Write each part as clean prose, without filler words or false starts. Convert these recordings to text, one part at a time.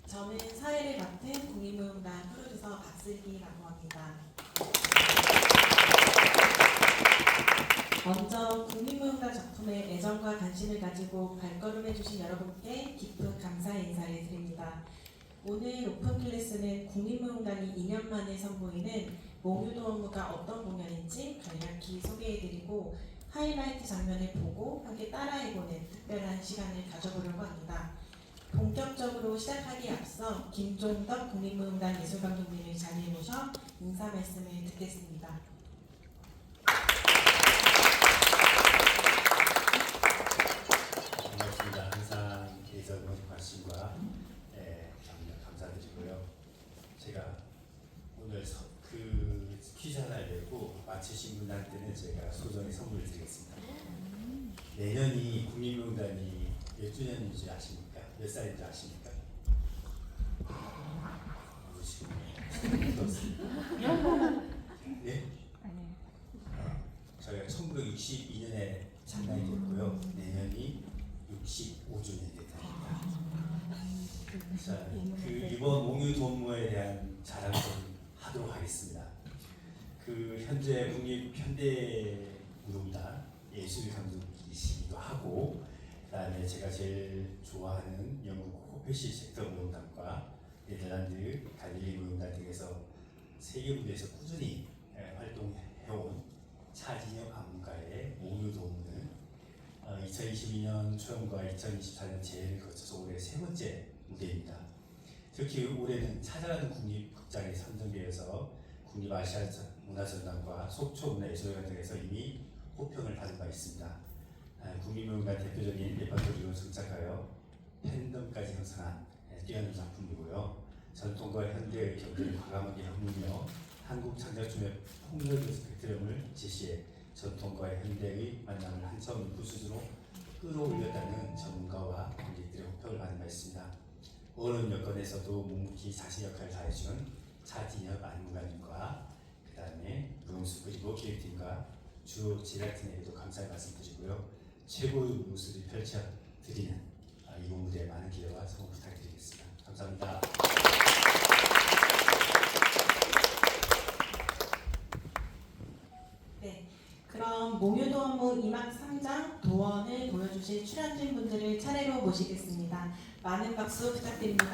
저는 사회를 맡은 국립무용단 프로듀서 박슬기라고 합니다. 먼저 국립무용단 작품에 애정과 관심을 가지고 발걸음해주신 여러분께 깊은 감사 인사를 드립니다. 오늘 오픈 클래스는 국립무용단이 2년 만에 선보이는 몽유도 업무가 어떤 공연인지 간략히 소개해드리고 하이라이트 장면을 보고 함께 따라해보는 특별한 시간을 가져보려고 합니다. 본격적으로 시작하기에 앞서 김종덕 국립무용단 예술감독님을 자리에 모셔 인사 말씀을 듣겠습니다. 반갑습니다. 항상 예전의 관심과 격려 감사드리고요. 제가 오늘 그 퀴즈 하나 내고 맞추신 분한테는 제가 소정의 선물을 드리겠습니다. 내년이 국립무용단이 몇 주년인지 아십니까? 몇 살인지 아십니까? 네? 저희가 1962년에 창단이 됐고요. 내년이 65주년이 됩니다. 자, 그 이번 몽유도무에 대한 자랑 좀 하도록 하겠습니다. 그 현재 국립현대무용단 예술감독이시기도 하고, 그다음에 제가 제일 좋아하는 영국 호페시 섹터 무용단과 네덜란드 갈릴리 무용단 등에서 세계 무대에서 꾸준히 활동해온 차진혁 안무가의 몽유도무는 2022년 초연과 2024년 재해를 거쳐서 올해 세 번째 무대입니다. 특히 올해는 찾아가는 국립극장에 선정되어서 국립아시아문화전당과 속초문화예술관 등에서 이미 호평을 받은 바 있습니다. 국립무용단 대표적인 레퍼토리로 정착하여 팬덤까지 형성한 뛰어난 작품이고요. 전통과 현대의 격을 과감하게 섞으며 한국 창작춤의 폭넓은 스펙트럼을 제시해 전통과 현대의 만남을 한참 높은 수준으로 끌어올렸다는 전문가와 관객들의 호평을 받은 바 있습니다. 어려운 여건에서도 묵묵히 자신 역할을 다해준 차진혁 안무가님과 그 다음에 무용수 그리고 기획팀과 주 제작진에게도 감사의 말씀드리고요. 최고의 모습을 펼쳐드리는 이번 무대에 많은 기대와 성원 부탁드리겠습니다. 감사합니다. 네, 그럼 몽유도 업무 2막 3장 도원을 보여주실 출연진 분들을 차례로 모시겠습니다. 많은 박수 부탁드립니다.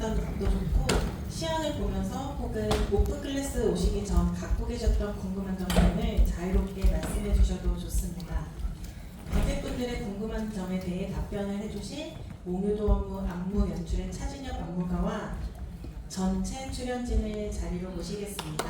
좋았던 것도 좋고 시연을 보면서 혹은 오픈 클래스 오시기 전 갖고 계셨던 궁금한 점들을 자유롭게 말씀해 주셔도 좋습니다. 관객분들의 궁금한 점에 대해 답변을 해주신 몽유도 업무 안무 연출의 차진혁 안무가와 전체 출연진을 자리로 모시겠습니다.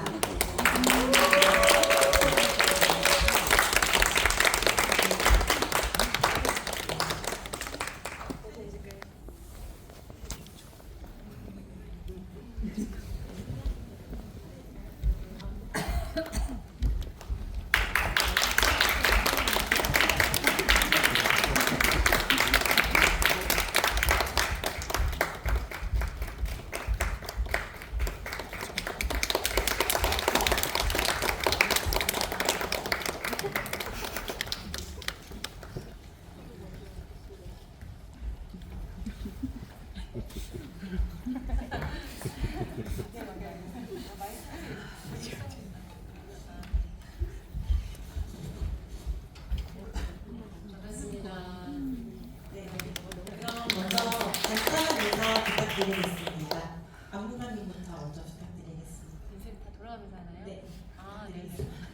부탁드리겠습니다. 안무관님부터 먼저 부탁드리겠습니다. 인생 다 돌아가면서 하나요? 네. 아, 네.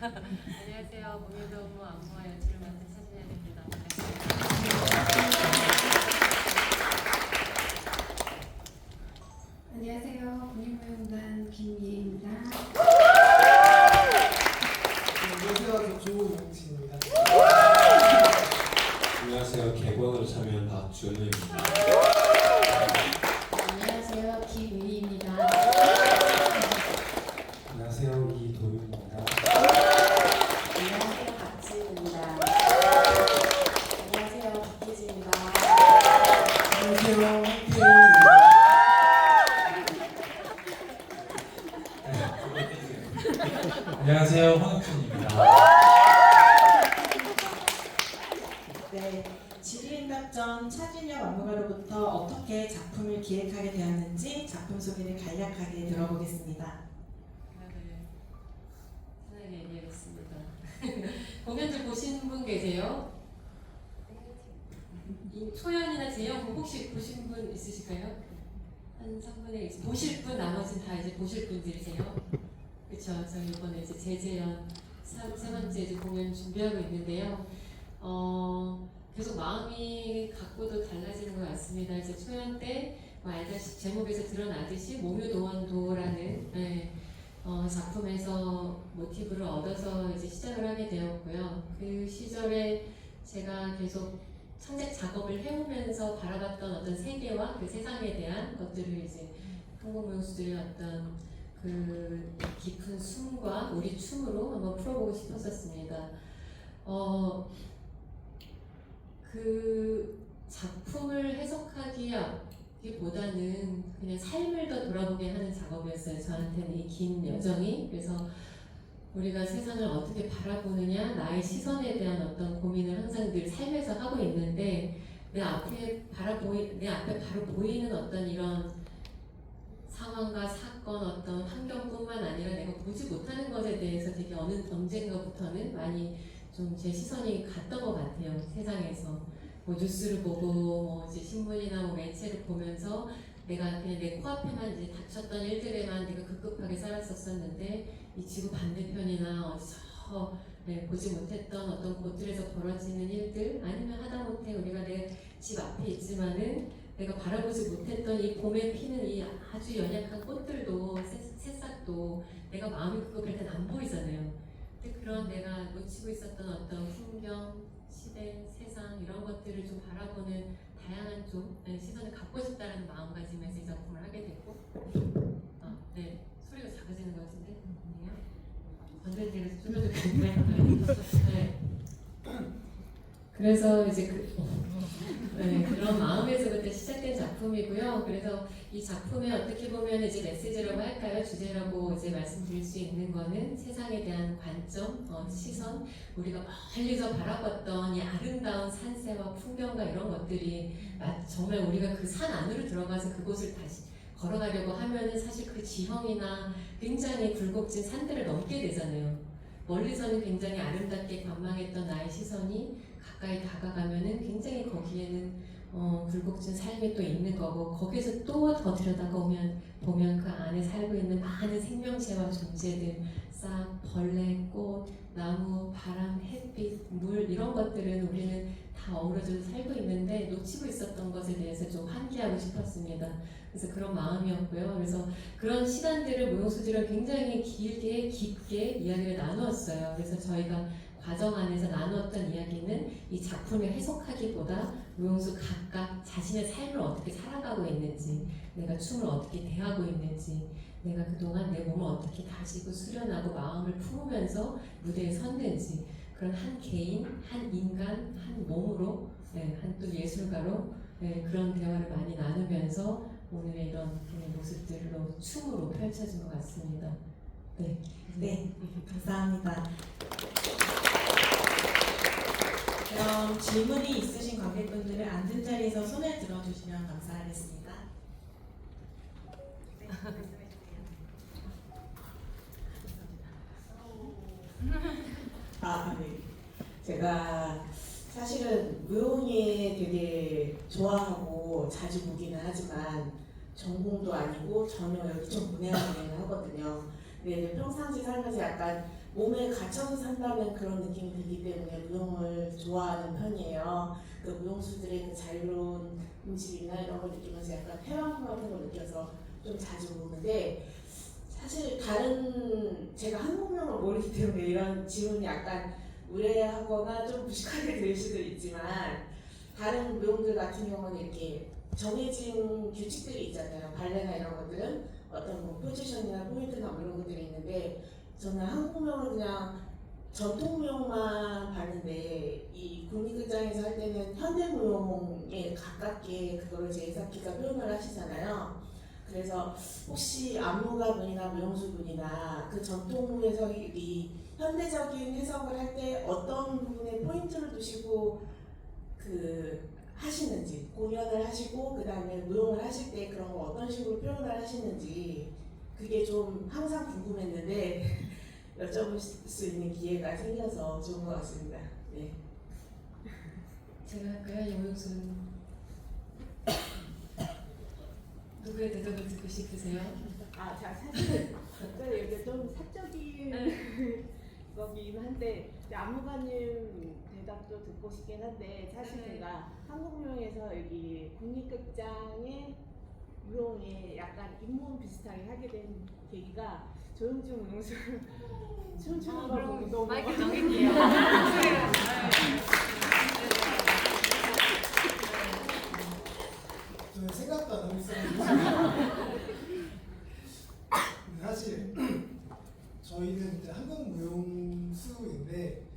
안녕하세요. 몽유도 업무 안무와 연출을 맡은 차진현입니다. 안녕하세요. 국립무용단 김미애입니다. 안녕하세요. 조용진입니다. 안녕하세요. 개관으로 참여한 박준우입니다. 안녕하세요. 김의희입니다. 안녕하세요. 이도윤입니다. 안녕하세요. 박지입니다. 안녕하세요. 박혜지입니다. 안녕하세요. 황태입니다. 안녕하세요. 황학준입니다. 네, 질의응답 차진혁 안무가로부터 어떻게 작품을 기획하게 되었는지 작품 소개를 간략하게 들어보겠습니다. 편하게 얘기하겠습니다. 공연들 보신 분 계세요? 이 초연이나 재연 혹시 보신 분 있으실까요? 한 3분의 1 보실 분 나머지는 다 이제 보실 분들이세요? 그렇죠. 저희 이번에 이제 재재연 세 번째 이제 공연 준비하고 있는데요. 계속 마음이 갖고도 달라지는 것 같습니다. 이제 초연 때 알다시피 제목에서 드러나듯이 몽유도원도라는 작품에서 모티브를 얻어서 이제 시작을 하게 되었고요. 그 시절에 제가 계속 창작 작업을 해오면서 바라봤던 어떤 세계와 그 세상에 대한 것들을 이제 한국무용수들의 어떤 그 깊은 숨과 우리 춤으로 한번 풀어보고 싶었었습니다. 그 작품을 해석하기보다는 그냥 삶을 더 돌아보게 하는 작업이었어요. 저한테는 이 긴 여정이. 그래서 우리가 세상을 어떻게 바라보느냐, 나의 시선에 대한 어떤 고민을 항상 늘 삶에서 하고 있는데 내 앞에 바로 보이는 어떤 이런 상황과 사건, 어떤 환경뿐만 아니라 내가 보지 못하는 것에 대해서 되게 언젠가부터는 많이 좀 제 시선이 갔던 것 같아요. 세상에서 뭐 뉴스를 보고 뭐 이제 신문이나 뭐 매체를 보면서 내가 그냥 내 코앞에만 이제 닥쳤던 일들에만 내가 급급하게 살았었었는데 이 지구 반대편이나 어디서 보지 못했던 어떤 곳들에서 벌어지는 일들, 아니면 하다못해 우리가 내 집 앞에 있지만은 내가 바라보지 못했던 이 봄에 피는 이 아주 연약한 꽃들도 새싹도 내가 마음이 급급할 땐 안 보이잖아요. 근데 그런 내가 놓치고 있었던 어떤 풍경, 시대, 세상 이런 것들을 좀 바라보는 다양한 좀 시선을 갖고 싶다는 마음가짐에서 이 작품을 하게 됐고, 네, 소리가 작아지는 것 같은데, 건전지를 줄여주겠는데, 네. 그래서 이제 그런 마음에서부터 시작된 작품이고요. 그래서 이 작품에 어떻게 보면 이제 메시지라고 할까요? 주제라고 이제 말씀드릴 수 있는 거는 세상에 대한 관점, 시선, 우리가 멀리서 바라봤던 이 아름다운 산세와 풍경과 이런 것들이 정말 우리가 그 산 안으로 들어가서 그곳을 다시 걸어가려고 하면은 사실 그 지형이나 굉장히 굴곡진 산들을 넘게 되잖아요. 멀리서는 굉장히 아름답게 관망했던 나의 시선이 가까이 다가가면은 굉장히 거기에는 굴곡진 삶이 또 있는 거고 거기서 또 더 들여다보면 그 안에 살고 있는 많은 생명체와 존재들, 싹, 벌레, 꽃, 나무, 바람, 햇빛, 물 이런 것들은 우리는 다 어우러져서 살고 있는데 놓치고 있었던 것에 대해서 좀 환기하고 싶었습니다. 그래서 그런 마음이었고요. 그래서 그런 시간들을 무용수들은 굉장히 길게 깊게 이야기를 나누었어요. 그래서 저희가 과정 안에서 나누었던 이야기는 이 작품을 해석하기보다 무용수 각각 자신의 삶을 어떻게 살아가고 있는지, 내가 춤을 어떻게 대하고 있는지, 내가 그동안 내 몸을 어떻게 다지고 수련하고 마음을 품으면서 무대에 섰는지, 그런 한 개인, 한 인간, 한 몸으로, 한 또 예술가로 그런 대화를 많이 나누면서 오늘의 이런 모습들로 춤으로 펼쳐진 것 같습니다. 네, 감사합니다. 그럼 질문이 있으신 관객분들은 앉은 자리에서 손을 들어주시면 감사하겠습니다. 네. 제가 사실은 무용에 되게 좋아하고 자주 보기는 하지만 전공도 아니고 전혀 여기 좀 문외한이긴 하거든요. 근데 평상시 살면서 약간 몸에 갇혀서 산다는 그런 느낌이 들기 때문에 무용을 좋아하는 편이에요. 그 무용수들의 그 자유로운 움직임이나 이런 걸 느끼면서 약간 쾌감 같은 걸 느껴서 좀 자주 보는데 사실 다른 제가 한국명을 모르기 때문에 이런 질문이 약간 무례하거나 좀 무식하게 들릴 수도 있지만 다른 무용들 같은 경우는 이렇게 정해진 규칙들이 있잖아요. 발레나 이런 것들은 어떤 뭐 포지션이나 포인트나 뭐 이런 것들이 있는데 저는 한국무용을 그냥 전통무용만 봤는데 이 국립극장에서 할 때는 현대무용에 가깝게 그거를 제이사키가 표현을 하시잖아요. 그래서 혹시 안무가분이나 무용수분이나 그 전통무에서 이 현대적인 해석을 할 때 어떤 부분에 포인트를 두시고 그 하시는지 공연을 하시고 그 다음에 무용을 하실 때 그런 거 어떤 식으로 표현을 하시는지 그게 좀 항상 궁금했는데 여쭤볼 수 있는 기회가 생겨서 좋은 것 같습니다. 네. 제가 할까요? 영용수는 누구의 대답을 듣고 싶으세요? 자, 사실 이게 좀 사적인 거긴 한데 안무가님 대답도 듣고 싶긴 한데 사실 제가 한국무용에서 여기 국립극장의 무용에 약간 입문 비슷하게 하게 된 계기가 조영준 무용수 춤추는 걸 보고 너무 마이크 정해주세요. 저는 생각도 안 하고 있었는데 사실 저희는 이제 한국무용수인데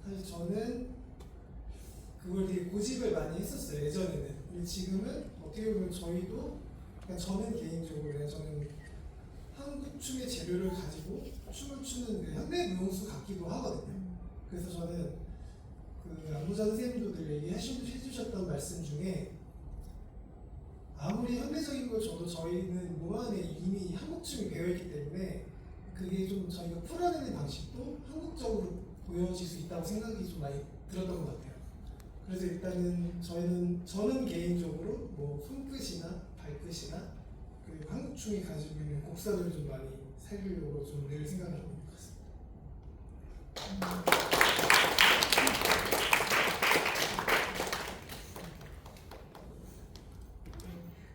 사실 저는 그걸 되게 고집을 많이 했었어요. 예전에는. 근데 지금은 어떻게 보면 저희도 그냥 저는 개인적으로 그냥 저는 한국 춤의 재료를 가지고 춤을 추는 그 현대무용수 같기도 하거든요. 그래서 저는 그 안무자 선생님들 얘기해주셨던 말씀 중에 아무리 현대적인 걸 줘도 저희는 몸 안에 이미 한국춤이 배어있기 때문에 그게 좀 저희가 풀어내는 방식도 한국적으로 보여질 수 있다고 생각이 좀 많이 들었던 것 같아요. 그래서 일단은 저는 개인적으로 뭐 손끝이나 발끝이나 그리고 한국춤이 가지고 있는 곡선을 좀 많이 살리려고 좀 늘 생각을 하고 있는 것 같습니다.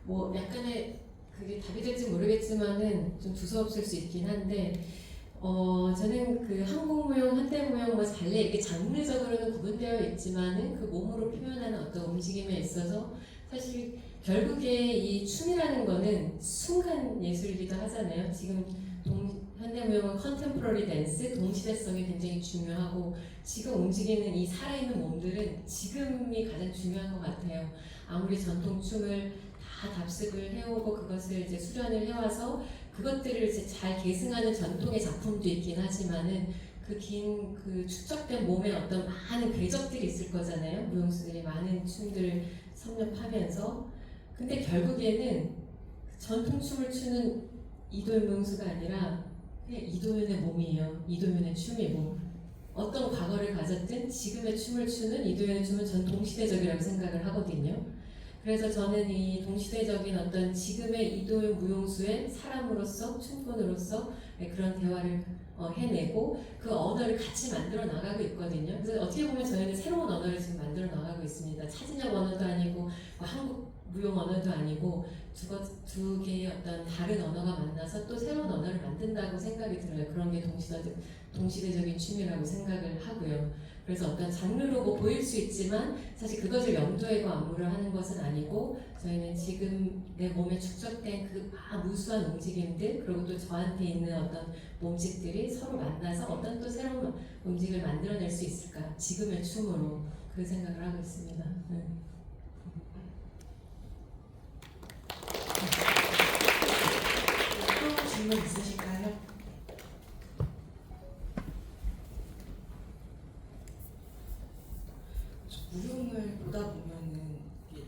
뭐 약간의 그게 답이 될지 모르겠지만은 좀 두서없을 수 있긴 한데 저는 그 한국무용, 현대무용, 뭐 발레 이렇게 장르적으로는 구분되어 있지만은 그 몸으로 표현하는 어떤 움직임에 있어서 사실 결국에 이 춤이라는 거는 순간 예술이기도 하잖아요. 지금 현대무용은 컨템포러리 댄스, 동시대성이 굉장히 중요하고 지금 움직이는 이 살아있는 몸들은 지금이 가장 중요한 것 같아요. 아무리 전통춤을 다 답습을 해오고 그것을 이제 수련을 해와서 그것들을 이제 잘 계승하는 전통의 작품도 있긴 하지만은 그 긴 그 축적된 몸에 어떤 많은 궤적들이 있을 거잖아요. 무용수들이 많은 춤들을 섭렵하면서 근데 결국에는 전통춤을 추는 이도현 무용수가 아니라 그냥 이도현의 몸이에요. 이도현의 춤이고 어떤 과거를 가졌든 지금의 춤을 추는 이도현의 춤은 전 동시대적이라고 생각을 하거든요. 그래서 저는 이 동시대적인 어떤 지금의 이도현 무용수의 사람으로서 춘분으로서 그런 대화를 해내고 그 언어를 같이 만들어 나가고 있거든요. 그래서 어떻게 보면 저희는 새로운 언어를 지금 만들어 나가고 있습니다. 차진혁 언어도 아니고 뭐 한국 무용 언어도 아니고 두 개의 어떤 다른 언어가 만나서 또 새로운 언어를 만든다고 생각이 들어요. 그런 게 동시대적인 취미라고 생각을 하고요. 그래서 어떤 장르로 뭐 보일 수 있지만 사실 그것을 염두에 고 안무를 하는 것은 아니고 저희는 지금 내 몸에 축적된 그 무수한 움직임들 그리고 또 저한테 있는 어떤 몸짓들이 서로 만나서 어떤 또 새로운 움직임을 만들어낼 수 있을까 지금의 춤으로 그 생각을 하고 있습니다. 네. 또 질문 있으실까요? 무용을 보다 보면은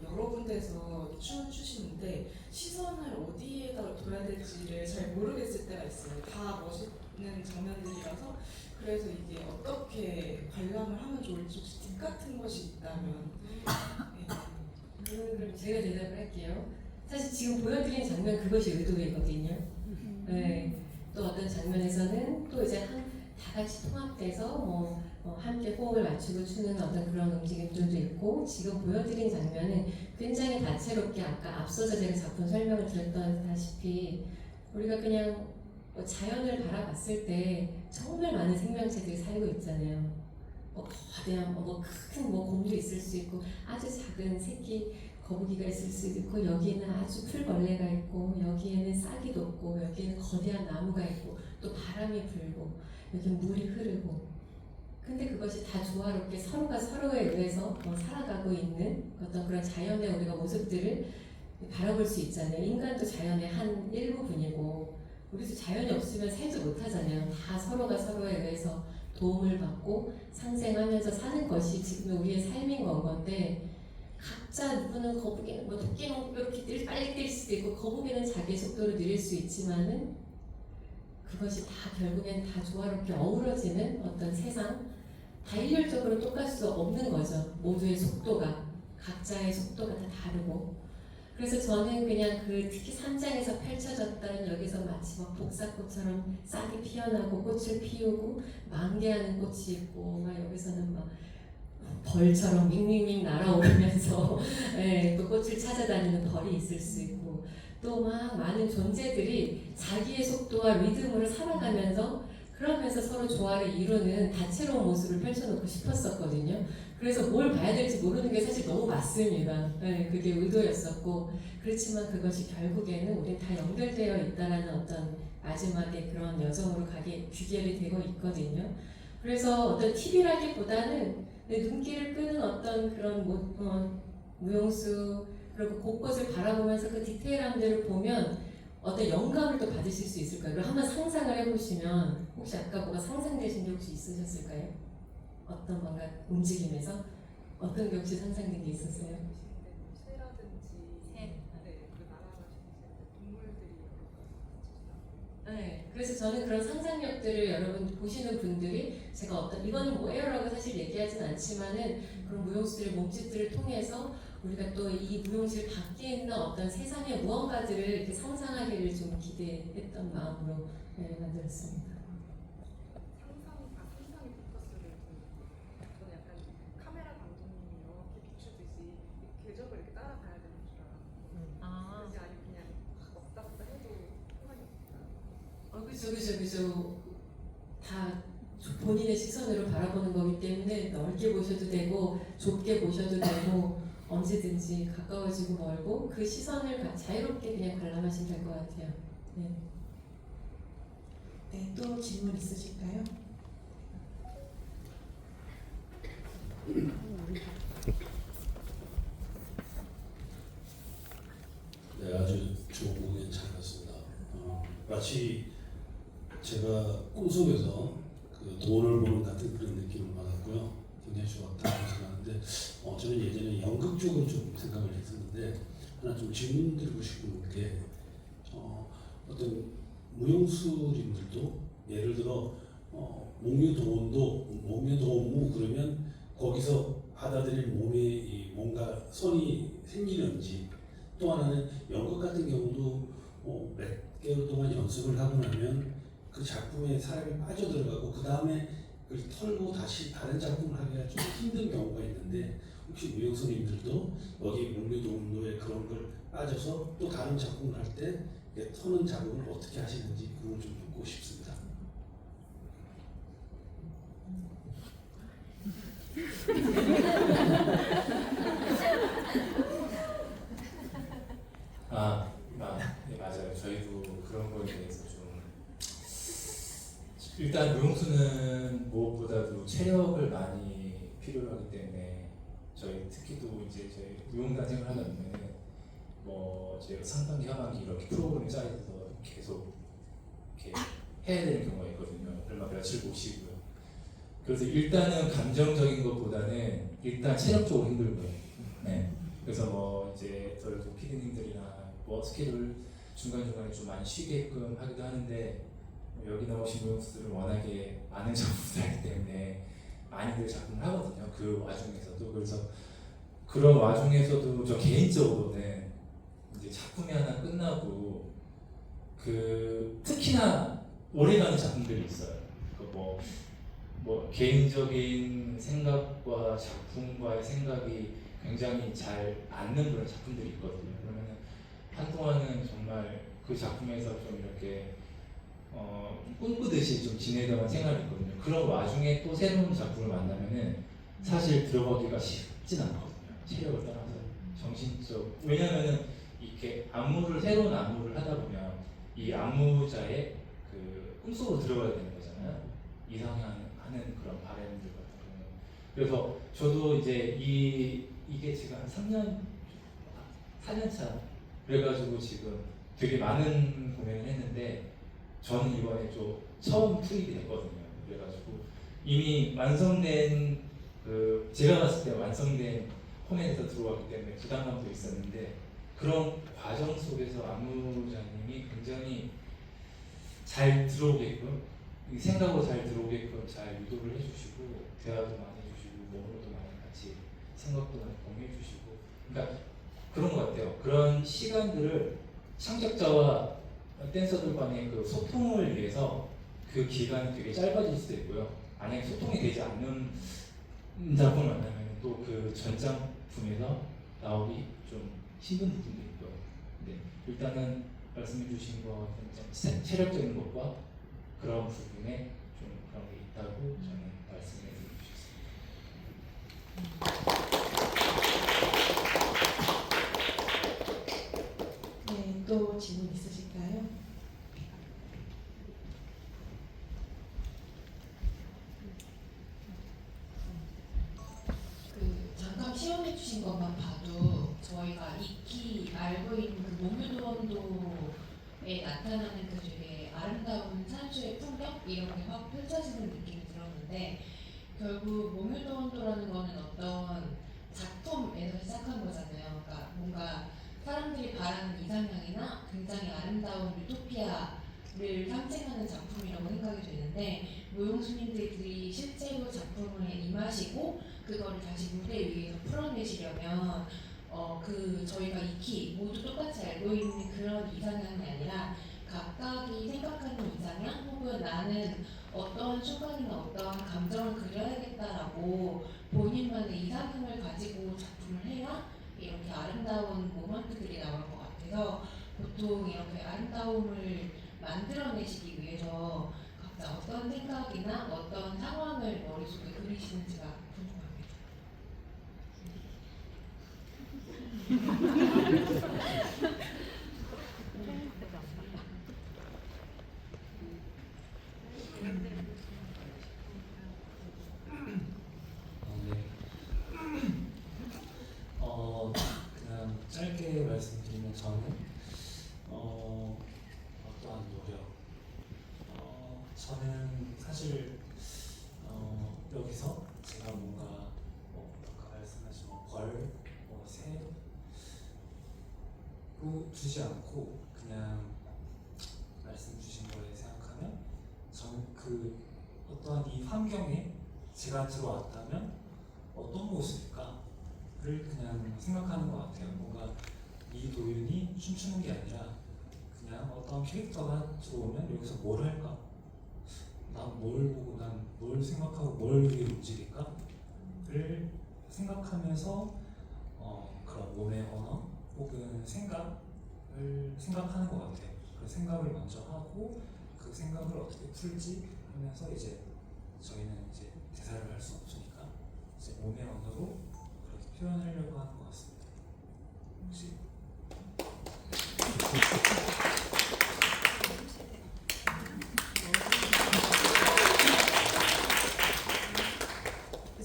여러 군데서 춤을 추시는데 시선을 어디에다 둬야 될지를 잘 모르겠을 때가 있어요. 다 멋있는 장면들이라서 그래서 이게 어떻게 관람을 하면 좋을지 혹시 팁 같은 것이 있다면 그럼 제가 대답을 할게요. 사실 지금 보여드린 장면 그것이 의도이거든요. 네. 또 어떤 장면에서는 또 이제 다 같이 통합돼서 함께 호흡을 맞추고 추는 어떤 그런 움직임들도 있고 지금 보여드린 장면은 굉장히 다채롭게 아까 앞서서 제가 작품 설명을 드렸다시피 우리가 그냥 자연을 바라봤을 때 정말 많은 생명체들이 살고 있잖아요. 거대한 큰 곰도 있을 수 있고 아주 작은 새끼 거북이가 있을 수도 있고 여기에는 아주 풀벌레가 있고 여기에는 싹이 돋고 여기에는 거대한 나무가 있고 또 바람이 불고 여기 물이 흐르고 근데 그것이 다 조화롭게 서로가 서로에 의해서 살아가고 있는 어떤 그런 자연의 우리가 모습들을 바라볼 수 있잖아요. 인간도 자연의 한 일부분이고 우리도 자연이 없으면 살지 못하잖아요. 다 서로가 서로에 의해서 도움을 받고 상생하면서 사는 것이 지금 우리의 삶인 건데 각자 누구는 거북이는 토끼는 이렇게 빨리 뛸 수도 있고 거북이는 자기 속도를 느릴 수 있지만은 그것이 다 결국엔 다 조화롭게 어우러지는 어떤 세상 다 일률적으로 똑같을 수 없는 거죠. 모두의 속도가 각자의 속도가 다 다르고 그래서 저는 그냥 그 특히 3장에서 펼쳐졌던 여기서 마치 복사꽃처럼 싹이 피어나고 꽃을 피우고 만개하는 꽃이 있고 막 여기서는 막 벌처럼 윙윙윙 날아오르면서 또 꽃을 찾아다니는 벌이 있을 수 있고 또 막 많은 존재들이 자기의 속도와 리듬으로 살아가면서 그러면서 서로 조화를 이루는 다채로운 모습을 펼쳐놓고 싶었었거든요. 그래서 뭘 봐야 될지 모르는 게 사실 너무 맞습니다. 그게 의도였었고 그렇지만 그것이 결국에는 우린 다 연결되어 있다라는 어떤 마지막에 그런 여정으로 귀결이 되고 있거든요. 그래서 어떤 팁이라기보다는 내 눈길을 끄는 어떤 그런 무용수 그리고 곳곳을 바라보면서 그 디테일함들을 보면 어떤 영감을 또 받으실 수 있을 거예요. 한번 상상을 해보시면 혹시 아까 뭐가 상상되신 게 혹시 있으셨을까요? 어떤 뭔가 움직임에서 어떤 게 혹시 상상된 게 있었어요? 네, 그래서 저는 그런 상상력들을 여러분 보시는 분들이 제가 이거는 뭐예요라고 사실 얘기하진 않지만은 그런 무용수들의 몸짓들을 통해서 우리가 또 이 무용실 밖에 있는 어떤 세상의 무언가들을 이렇게 상상하기를 좀 기대했던 마음으로 만들었습니다. 상상의 포커스를 저는 약간 카메라 감독님이 이렇게 비추듯이 궤적을 이렇게 따라가야 되는 줄 알았고 그렇지 아니면 그냥 왔다 갔다 해도 상관이 없다. 그죠. 다 본인의 시선으로 바라보는 거기 때문에 넓게 보셔도 되고 좁게 보셔도 되고 언제든지 가까워지고 멀고 그 시선을 자유롭게 그냥 관람하시면 될 것 같아요. 네. 네, 또 질문 있으실까요? 네, 아주 좋은 공연 잘 봤습니다. 마치 제가 꿈속에서 그 돈을 보는 같은 그런 느낌을 받았고요. 굉장히 좋았다고 생각하는데 저는 예전에 연극 쪽을 좀 생각을 했었는데 하나 좀 질문 드리고 싶은 게 어떤 무용수님들도 예를 들어 목유도원무 그러면 거기서 받아들일 몸에 뭔가 손이 생기는지, 또 하나는 연극 같은 경우도 몇 개월 동안 연습을 하고 나면 그 작품에 사람이 빠져들어가고 그 다음에 그걸 털고 다시 다른 작품을 하기가 좀 힘든 경우가 있는데, 혹시 무용수님들도 여기 목묘동로에 그런 걸 빠져서 또 다른 작품을 할 때 터는 작업을 어떻게 하시는지 그걸 좀 묻고 싶습니다. 네, 맞아요. 저희도 그런 거에 대해서 좀 일단 무용수는 무엇보다도 체력을 많이 필요로 하기 때문에 저희 특히도 이제 저희 무용단생을 하다 보면은 뭐 저희가 상반기, 하반기 이렇게 프로그램 짜여서 계속 이렇게 해야 되는 경우가 있거든요. 얼마 며칠 못 쉬고요. 그래서 일단은 감정적인 것보다는 일단 체력적으로 힘들고요. 네. 그래서 뭐 이제 저희 피디님들이나 뭐 스케줄 중간중간에 좀 많이 쉬게끔 하기도 하는데, 여기 나오신 무용수들은 워낙에 많은 작품을 하기 때문에 많이들 작품을 하거든요. 그 와중에서도. 그래서 그런 와중에서도 저 개인적으로는 이제 작품이 하나 끝나고 특히나 오래가는 작품들이 있어요. 뭐 개인적인 생각과 작품과의 생각이 굉장히 잘 맞는 그런 작품들이 있거든요. 그러면은 한동안은 정말 그 작품에서 좀 이렇게 꿈꾸듯이 좀 지내던 생활이 있거든요. 그런 와중에 또 새로운 작품을 만나면은 사실 들어가기가 쉽진 않거든요. 체력을 떠나서 정신적. 왜냐면은 이렇게 새로운 안무를 하다 보면 이 안무자의 그 꿈속으로 들어가야 되는 거잖아요. 이상하는 그런 바램들 같은 경우는. 그래서 저도 이제 이게 지금 한 4년 차 그래가지고 지금 되게 많은 공연을 했는데, 저는 이번에 좀 처음 투입이 됐거든요. 그래가지고 이미 완성된 제가 봤을 때 완성된 포맷에서 들어왔기 때문에 부담감도 있었는데, 그런 과정 속에서 안무자님이 굉장히 잘 들어오게끔, 생각으로 잘 들어오게끔 잘 유도를 해주시고, 대화도 많이 해주시고, 몸으로도 많이 같이 생각도 많이 공유해주시고, 그러니까 그런 것 같아요. 그런 시간들을 창작자와 댄서들 간의 그 소통을 위해서 그 기간이 되게 짧아질 수도 있고요. 만약에 소통이 되지 않는 작품을 만나면 또 그 전작품에서 나오기 좀 힘든 부분도 있고요. 네, 일단은 말씀해주신 거 체력적인 것과 그런 부분에 좀 그런 게 있다고 저는 말씀해드리고 싶습니다. 네, 또 질문 있으실까요? 잠깐 시험해 주신 것만 봐도 저희가 익히 알고 있는 그 목유도원도에 나타나는 그 되게 아름다운 산수의 풍경 이런 게 확 펼쳐지는 느낌이 들었는데, 결국 목유도원도라는 거는 어떤 작품에서 시작한 거잖아요. 그러니까 뭔가 사람들이 바라는 이상향이나 굉장히 아름다운 유토피아를 상징하는 작품이라고 생각이 되는데, 무용수님들이 실제로 작품을 임하시고 그거를 다시 무대 위에서 풀어내시려면 저희가 익히 모두 똑같이 알고 있는 그런 이상향이 아니라 각각이 생각하는 이상향, 혹은 나는 어떠한 순간이나 어떠한 감정을 그려야겠다라고 본인만의 이상향을 가지고 작품을 해야 이렇게 아름다운 모먼트들이 나올 것 같아서, 보통 이렇게 아름다움을 만들어내시기 위해서 각자 어떤 생각이나 어떤 상황을 머릿속에 그리시는지가 그냥 짧게 말씀드리면 저는 어떠한 노력, 저는 사실 여기서 제가 뭔가 아까 말씀하신 새 주지 않고 그냥 말씀 주신 거에 생각하면, 저는 그 어떠한 이 환경에 제가 들어왔다면 어떤 모습일까를 그냥 생각하는 것 같아요. 뭔가 이 도윤이 춤추는 게 아니라 그냥 어떤 캐릭터가 들어오면 여기서 뭘 할까? 난 뭘 보고 난 뭘 생각하고 뭘 위해 움직일까?를 생각하면서 그런 몸의 언어 혹은 생각을 생각하는 것 같아요. 그 생각을 먼저 하고 그 생각을 어떻게 풀지 하면서 이제 저희는 이제 대사를 할 수 없으니까 이제 몸의 언어로 그렇게 표현하려고 하는 것 같습니다. 혹시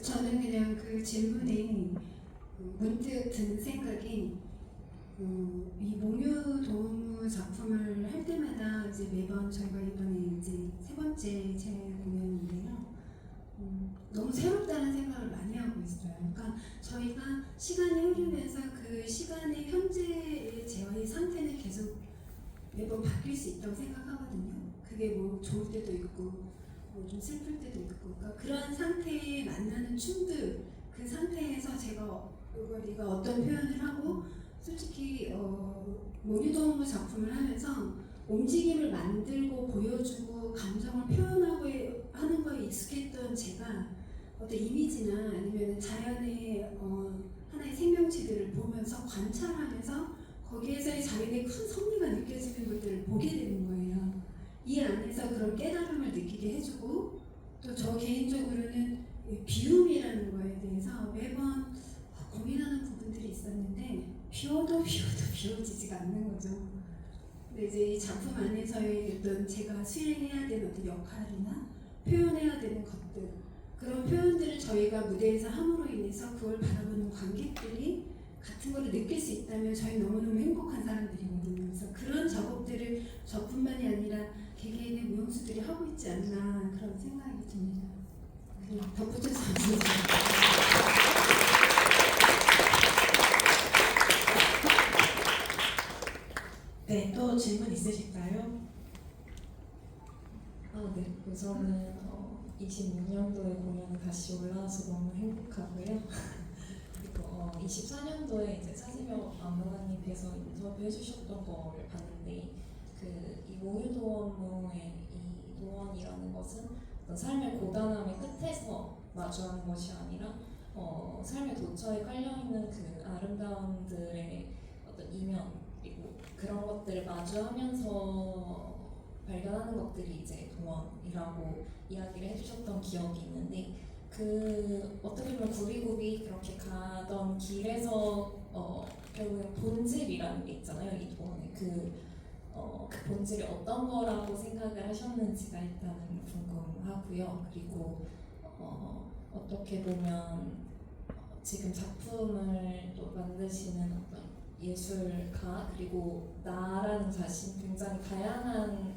저는 그냥 그 질문에 문득 든 생각이 이 몽유도무 작품을 할 때마다 이제 매번 저희가 이번에 이제 세 번째 제 공연인데요. 너무 새롭다는 생각을 많이 하고 있어요. 그러니까 저희가 시간이 흐르면서 그 시간의 현재의 저의 상태는 계속 매번 바뀔 수 있다고 생각하거든요. 그게 뭐 좋을 때도 있고 뭐 좀 슬플 때도 있고, 그러니까 그런 상태에 만나는 춤들, 그 상태에서 우리가 어떤 표현을 하고, 솔직히 몽유도무 작품을 하면서 움직임을 만들고 보여주고 감정을 표현하고 하는 거에 익숙했던 제가 어떤 이미지나 아니면 자연의 하나의 생명체들을 보면서 관찰하면서 거기에서의 자연의 큰 섭리가 느껴지는 것들을 보게 되는 거예요. 이 안에서 그런 깨달음을 느끼게 해주고, 또 저 개인적으로는 비움이라는 거에 대해서 매번 고민하는 부분들이 있었는데 비워도 비워지지가 않는 거죠. 근데 이제 이 작품 안에서의 어떤 제가 수행해야 되는 어떤 역할이나 표현해야 되는 것들, 그런 표현들을 저희가 무대에서 함으로 인해서 그걸 바라보는 관객들이 같은 거를 느낄 수 있다면 저희 너무너무 행복한 사람들이거든요. 그래서 그런 작업들을 저뿐만이 아니라 개개인의 무용수들이 하고 있지 않나 그런 생각이 듭니다. 그냥 덧붙여서 네, 또 질문 있으실까요? 네. 우선은 26년도에 공연이 다시 올라와서 너무 행복하고요. 그리고 24년도에 이제 차진혁 안무가님께서 인터뷰해 주셨던 거를 봤는데, 이 몽유도원무의 이 노원이라는 것은 어떤 삶의 고단함의 끝에서 마주하는 것이 아니라 삶의 도처에 깔려있는 그 아름다움들의 어떤 이면, 그리고 그런 것들을 마주하면서 발견하는 것들이 이제 도원이라고 이야기를 해주셨던 기억이 있는데, 어떻게 보면 굽이굽이 그렇게 가던 길에서 결국엔 본질이라는 게 있잖아요. 이 도원의 그 본질이 어떤 거라고 생각을 하셨는지가 일단은 궁금하고요. 그리고 어떻게 보면 지금 작품을 또 만드시는 어떤 예술가, 그리고 나라는 자신, 굉장히 다양한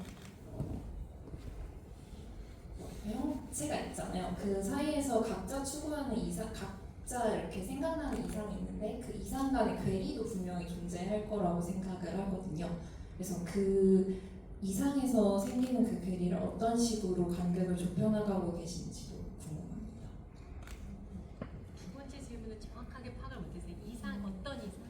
형체가 있잖아요. 그 사이에서 각자 추구하는 이상, 각자 이렇게 생각나는 이상이 있는데 그 이상 간의 괴리도 분명히 존재할 거라고 생각을 하거든요. 그래서 그 이상에서 생기는 그 괴리를 어떤 식으로 간격을 좁혀나가고 계신지도 궁금합니다. 두 번째 질문은 정확하게 파악을 못했어요. 이상, 어떤 이상?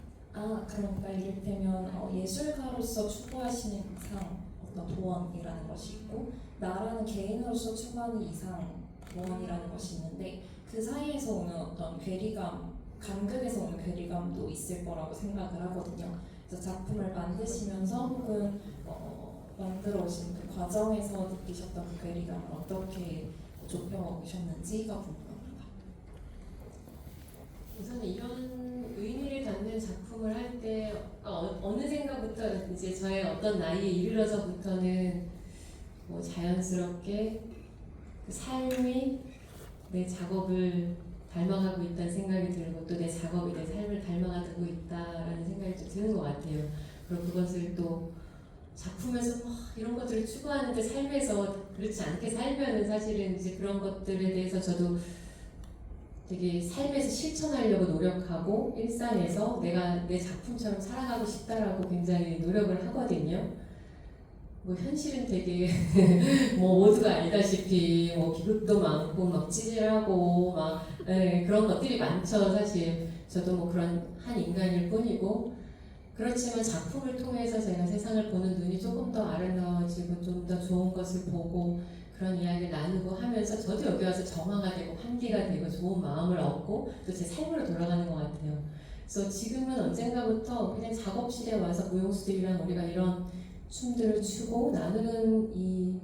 그러니까 이를테면 예술가로서 추구하시는 이상, 어떤 도원이라는 것이 있고, 나라는 개인으로서 추구하는 이상, 도원이라는 것이 있는데, 그 사이에서 오는 어떤 괴리감, 간극에서 오는 괴리감도 있을 거라고 생각을 하거든요. 그래서 작품을 만드시면서 혹은 만들어 오신 그 과정에서 느끼셨던 그 괴리감을 어떻게 좁혀오셨는지가 궁금합니다. 우선 이런 의미를 담는 작품을 할 때 어느 생각부터 이제 저의 어떤 나이에 이르러서부터는 뭐 자연스럽게 그 삶이 내 작업을 닮아가고 있다는 생각이 들고, 또 내 작업이 내 삶을 닮아가고 있다라는 생각이 좀 드는 것 같아요. 그리고 그것을 또 작품에서 이런 것들을 추구하는데 삶에서 그렇지 않게 살면은 사실은 이제 그런 것들에 대해서 저도 되게 삶에서 실천하려고 노력하고 일상에서 내가 내 작품처럼 살아가고 싶다라고 굉장히 노력을 하거든요. 뭐 현실은 되게 뭐 모두가 알다시피 뭐 비극도 많고 막 찌질하고 막 그런 것들이 많죠. 사실 저도 뭐 그런 한 인간일 뿐이고, 그렇지만 작품을 통해서 제가 세상을 보는 눈이 조금 더 아름다워지고 좀 더 좋은 것을 보고 그런 이야기를 나누고 하면서 저도 여기 와서 정화가 되고 환기가 되고 좋은 마음을 얻고 또 제 삶으로 돌아가는 것 같아요. 그래서 지금은 언젠가부터 그냥 작업실에 와서 무용수들이랑 우리가 이런 춤들을 추고 나누는 이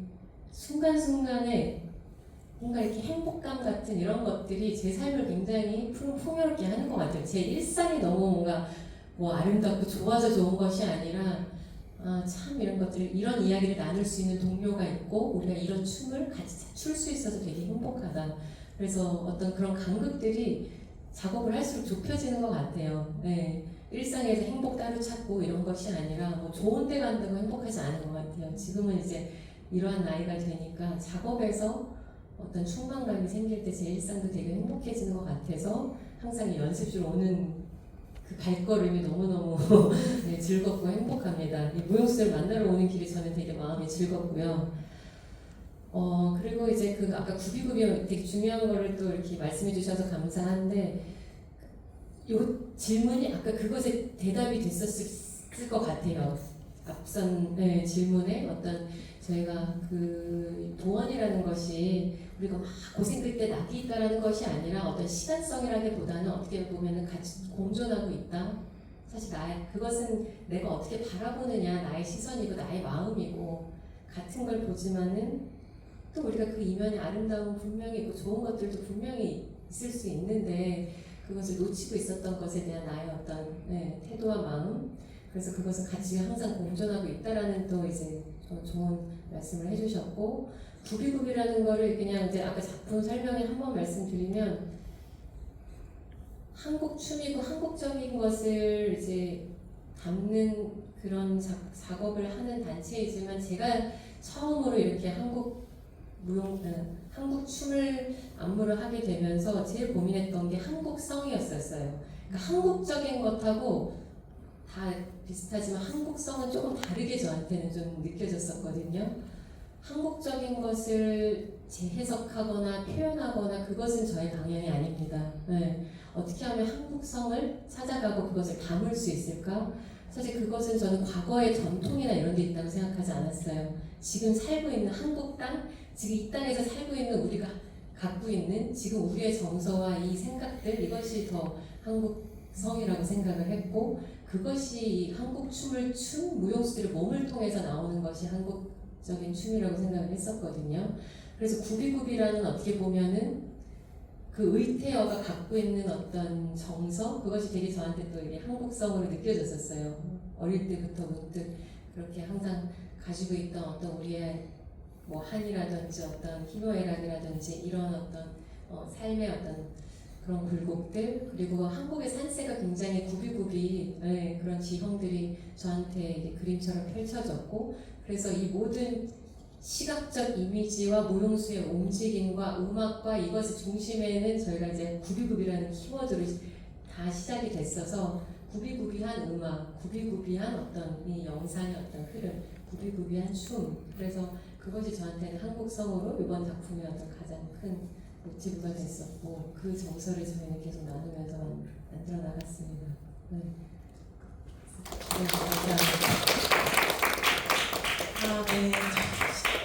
순간순간에 뭔가 이렇게 행복감 같은 이런 것들이 제 삶을 굉장히 풍요롭게 하는 것 같아요. 제 일상이 너무 뭔가 뭐 아름답고 좋아서 좋은 것이 아니라 참 이런 것들, 이런 이야기를 나눌 수 있는 동료가 있고 우리가 이런 춤을 같이 출 수 있어서 되게 행복하다. 그래서 어떤 그런 간극들이 작업을 할수록 좁혀지는 것 같아요. 네. 일상에서 행복 따로 찾고 이런 것이 아니라 뭐 좋은 데 간다고 행복하지 않은 것 같아요. 지금은 이제 이러한 나이가 되니까 작업에서 어떤 충만감이 생길 때 제 일상도 되게 행복해지는 것 같아서 항상 이 연습실 오는 그 발걸음이 너무너무 네, 즐겁고 행복합니다. 이 무용수들 만나러 오는 길이 저는 되게 마음이 즐겁고요. 그리고 이제 그 아까 구비구비 되게 중요한 거를 또 이렇게 말씀해 주셔서 감사한데, 이 질문이 아까 그것에 대답이 됐었을 것 같아요. 앞선 질문에 어떤 저희가 그 도원이라는 것이 우리가 막 고생 끝에 낙이 있다라는 것이 아니라 어떤 시간성이라기보다는 어떻게 보면은 같이 공존하고 있다. 사실 그것은 내가 어떻게 바라보느냐, 나의 시선이고 나의 마음이고 같은 걸 보지만은 또 우리가 그 이면에 아름다움은 분명히 있고 좋은 것들도 분명히 있을 수 있는데 그것을 놓치고 있었던 것에 대한 나의 어떤 태도와 마음, 그래서 그것은 같이 항상 공존하고 있다라는 또 이제 좋은 말씀을 해주셨고, 구비구비라는 거를 그냥 이제 아까 작품 설명에 한번 말씀드리면 한국 춤이고 한국적인 것을 이제 담는 그런 작업을 하는 단체이지만 제가 처음으로 이렇게 한국 춤을 안무를 하게 되면서 제일 고민했던 게 한국성이었었어요. 그러니까 한국적인 것하고 다 비슷하지만 한국성은 조금 다르게 저한테는 좀 느껴졌었거든요. 한국적인 것을 재해석하거나 표현하거나 그것은 저의 강연이 아닙니다. 어떻게 하면 한국성을 찾아가고 그것을 담을 수 있을까? 사실 그것은 저는 과거의 전통이나 이런 데 있다고 생각하지 않았어요. 지금 살고 있는 한국 땅, 지금 이 땅에서 살고 있는 우리가 갖고 있는 지금 우리의 정서와 이 생각들, 이것이 더 한국성이라고 생각을 했고, 그것이 한국 춤을 춘 무용수들의 몸을 통해서 나오는 것이 한국적인 춤이라고 생각을 했었거든요. 그래서 구비구비라는 어떻게 보면은 그 의태어가 갖고 있는 어떤 정서, 그것이 되게 저한테 또 이게 한국성으로 느껴졌었어요. 어릴 때부터 문득 그렇게 항상 가지고 있던 어떤 우리의 뭐 한이라든지 어떤 희노애락이라든지 이런 어떤 삶의 어떤 그런 굴곡들, 그리고 한국의 산세가 굉장히 구비구비 그런 지형들이 저한테 그림처럼 펼쳐졌고, 그래서 이 모든 시각적 이미지와 무용수의 움직임과 음악과 이것의 중심에는 저희가 이제 구비구비라는 키워드로 다 시작이 됐어서 구비구비한 음악, 구비구비한 어떤 이 영상의 어떤 흐름, 구비구비한 춤, 그래서 그것이 저한테는 한국성으로 이번 작품의 어떤 가장 큰 모티브가 됐었고, 그 정서를 저희는 계속 나누면서 만들어 나갔습니다. 네. 감사합니다. 네.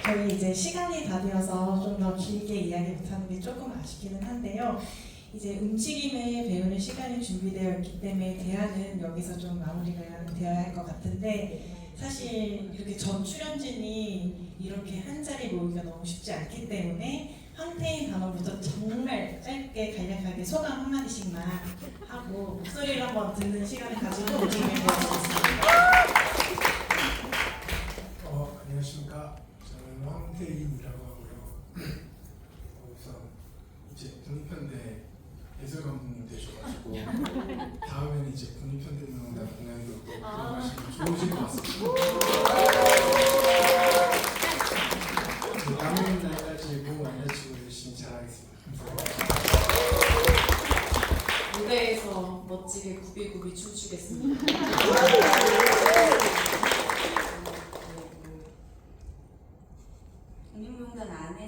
저희 이제 시간이 다 되어서 좀 더 길게 이야기 못하는 게 조금 아쉽기는 한데요. 이제 움직임을 배우는 시간이 준비되어 있기 때문에 대화는 여기서 좀 마무리가 되어야 할 것 같은데, 사실 이렇게 전 출연진이 이렇게 한 자리 모이기가 너무 쉽지 않기 때문에 황태인 단원부터 정말 짧게 간략하게 소감 한마디씩만 하고 목소리를 한번 듣는 시간을 가지고 움직임을 배워보겠습니다. 안녕하십니까. 저는 황태인이라고 하고요. 우선 이제 국립현대 예술 감독님 되셔가지고 다음에는 이제 국립현대문화관 공연도 또 들어가시면 좋으실 것 같습니다. 남은 날까지 몸 알려주고 열심히 잘하겠습니다. 무대에서 멋지게 구비구비 춤추겠습니다.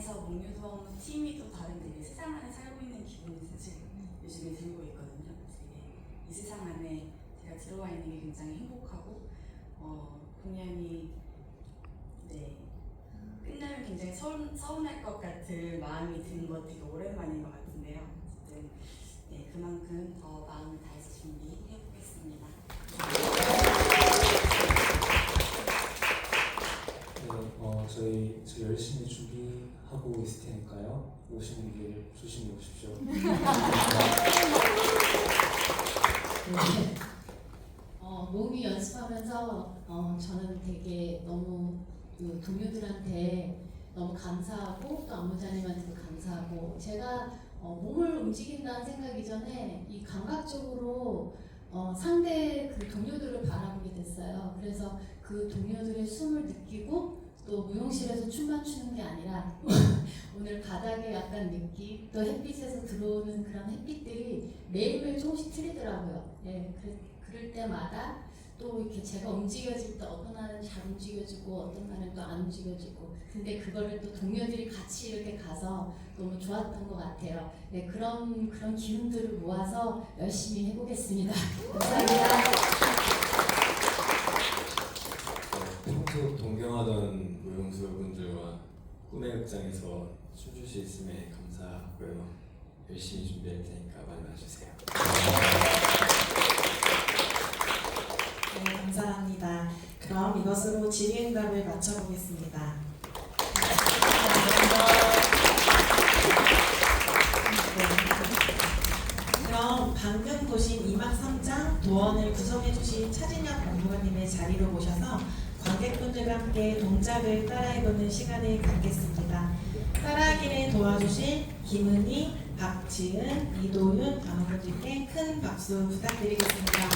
안에서 목유도원 팀이 또 다른 되게 세상 안에 살고 있는 기분이 사실 요즘에 들고 있거든요. 되게 이 세상 안에 제가 들어와 있는 게 굉장히 행복하고 공연이 끝나면 굉장히 서운할 것 같은 마음이 든 거 되게 오랜만인 것 같은데요. 어쨌든 그만큼 더 마음을 다해서 준비해 보겠습니다. 저희 열심히 준비하고 있을 테니까요. 오시는 길 조심히 오십시오. 모음이 연습하면서 저는 되게 너무 그 동료들한테 너무 감사하고 또 안무자님한테도 감사하고 제가 몸을 움직인다는 생각 이전에 이 감각적으로 상대 그 동료들을 바라보게 됐어요. 그래서 그 동료들의 숨을 느끼고 또 무용실에서 춤만 추는 게 아니라 오늘 바닥에 약간 느낌 또 햇빛에서 들어오는 그런 햇빛들이 매일매일 조금씩 틀리더라고요. 그럴 때마다 또 이렇게 제가 움직여질 때 어떤 날은 잘 움직여지고 어떤 날은 또 안 움직여지고 근데 그거를 또 동료들이 같이 이렇게 가서 너무 좋았던 것 같아요. 그런 기운들을 모아서 열심히 해보겠습니다. 감사합니다. 평소 동경하던 무용수분들과 꿈의 극장에서 춤출 수 있음에 감사하고요. 열심히 준비할 테니까 많이 와주세요. 네, 감사합니다. 그럼 이것으로 질의응답을 마쳐보겠습니다. 그럼 방금 보신 2막 3장 도원을 구성해주신 차진혁 안무가님의 자리로 모셔서 관객분들과 함께 동작을 따라해보는 시간을 갖겠습니다. 따라하기를 도와주실 김은희, 박지은, 이도윤 안무가님께 큰 박수 부탁드리겠습니다.